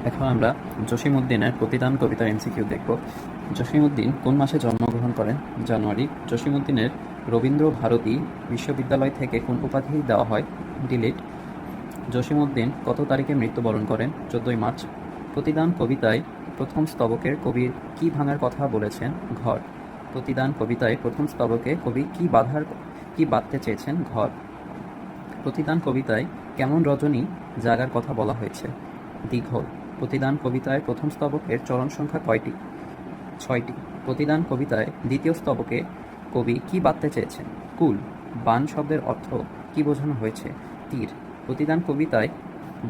এখন আমরা জসীমউদ্দিনের প্রতিদান কবিতার এমসিকিউ দেখব। জসীমউদ্দিন কোন মাসে জন্মগ্রহণ করেন? জানুয়ারি। জসীমউদ্দিনের রবীন্দ্র ভারতী বিশ্ববিদ্যালয় থেকে কোন উপাধি দেওয়া হয়? ডিলিট। জসীমউদ্দিন কত তারিখে মৃত্যুবরণ করেন? 14 মার্চ। প্রতিদান কবিতায় প্রথম স্তবকের কবি কি ভাঙার কথা বলেছেন? ঘর। প্রতিদান কবিতায় প্রথম স্তবকে কবি কি বাঁধতে চেয়েছেন? ঘর। প্রতিদান কবিতায় কেমন রজনী জাগার কথা বলা হয়েছে? দীঘল। প্রতিদান কবিতায় প্রথম স্তবকের চরণ সংখ্যা কয়টি? 6টি। প্রতিদান কবিতায় দ্বিতীয় স্তবকে কবি কি বাঁধতে চেয়েছেন? কুল। বাণ শব্দের অর্থ কি বোঝানো হয়েছে? তীর। প্রতিদান কবিতায়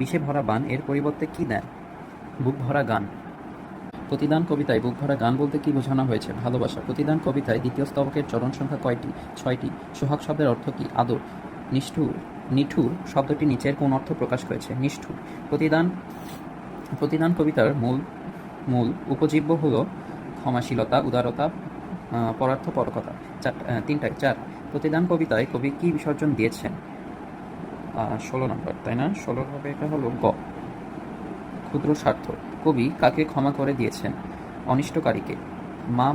বিষে ভরা বাণ এর পরিবর্তে কি দেন? বুক ভরা গান। প্রতিদান কবিতায় বুক ভরা গান বলতে কি বোঝানো হয়েছে? ভালোবাসা। প্রতিদান কবিতায় দ্বিতীয় স্তবকের চরণ সংখ্যা কয়টি? 6টি। সোহাগ শব্দের অর্থ কি? আদর। নিষ্ঠুর। নিঠুর শব্দটি নিচের কোন অর্থ প্রকাশ করেছে? নিষ্ঠুর। প্রতিদান কবিতার মূল উপজীব্য হল ক্ষমাশীলতা, উদারতা, পরার্থপরকতা। 4। প্রতিদান কবিতায় কবি কি বিসর্জন দিয়েছেন? 16 নম্বর, তাই না? 16 হবে, এটা হলো গ। ক্ষুদ্র স্বার্থ। কবি কাকে ক্ষমা করে দিয়েছেন? অনিষ্টকারীকে। মা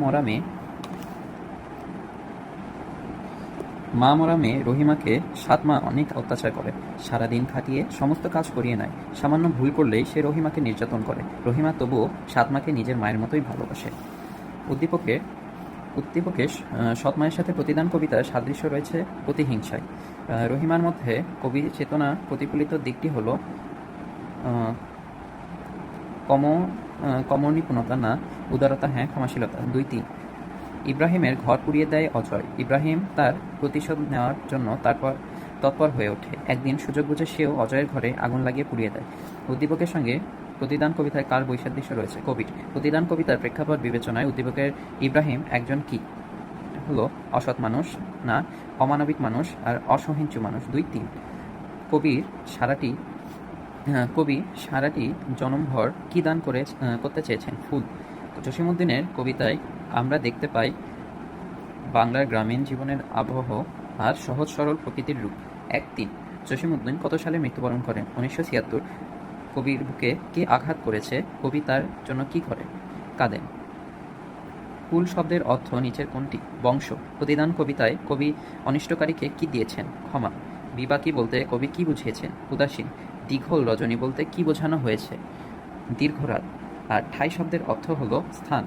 মরা মেয়ে রহিমাকে 7 মা অনেক অত্যাচার করে, সারাদিন খাটিয়ে সমস্ত কাজ করিয়ে নেয়। সামান্য ভুল করলেই সে রহিমাকে নির্যাতন করে। রহিমা তবুও 7 মাকে নিজের মায়ের মতোই ভালোবাসে। উদ্দীপকে সৎ মায়ের সাথে প্রতিদান কবিতার সাদৃশ্য রয়েছে প্রতিহিংসায়। রহিমার মধ্যে কবির চেতনা প্রতিফলিত দিকটি হল কমনিপুণতা না উদারতা, হ্যাঁ ক্ষমাশীলতা। 2-3। ইব্রাহিমের ঘর পুড়িয়ে দেয় অজয়। ইব্রাহিম তার প্রতিশোধ নেওয়ার জন্য তৎপর হয়ে ওঠে। একদিন সুযোগ বুঝে সেও অজয়ের ঘরে আগুন লাগিয়ে পুড়িয়ে দেয়। উদ্দীপকের সঙ্গে প্রতিদান কবিতায় কার বৈসাদৃশ্য রয়েছে? কবির। প্রতিদান কবিতার প্রেক্ষাপট বিবেচনায় উদ্দীপকের ইব্রাহিম একজন কি? হলো অসৎ মানুষ, না অমানবিক মানুষ, আর অসহিঞ্চু মানুষ। 2-3। কবি সারাটি জনমভর কি দান করতে চেয়েছেন? ফুল। জসীমউদ্দিনের কবিতায় আমরা দেখতে পাই বাংলার গ্রামীণ জীবনের আবহ আর সহজ সরল প্রকৃতির রূপ। 1-3। জসীমউদ্দিন কত সালে মৃত্যুবরণ করেন? 1976। কবির বুকে কে আঘাত করেছে? কবি তার জন্য কি করে? কাঁদেন। কুল শব্দের অর্থ নিচের কোনটি? বংশ। প্রতিদান কবিতায় কবি অনিষ্টকারীকে কি দিয়েছেন? ক্ষমা। বিবাকী বলতে কবি কি বুঝিয়েছেন? উদাসীন। দীঘল রজনী বলতে কি বোঝানো হয়েছে? দীর্ঘরাত। আর ঠাই শব্দের অর্থ হলো স্থান।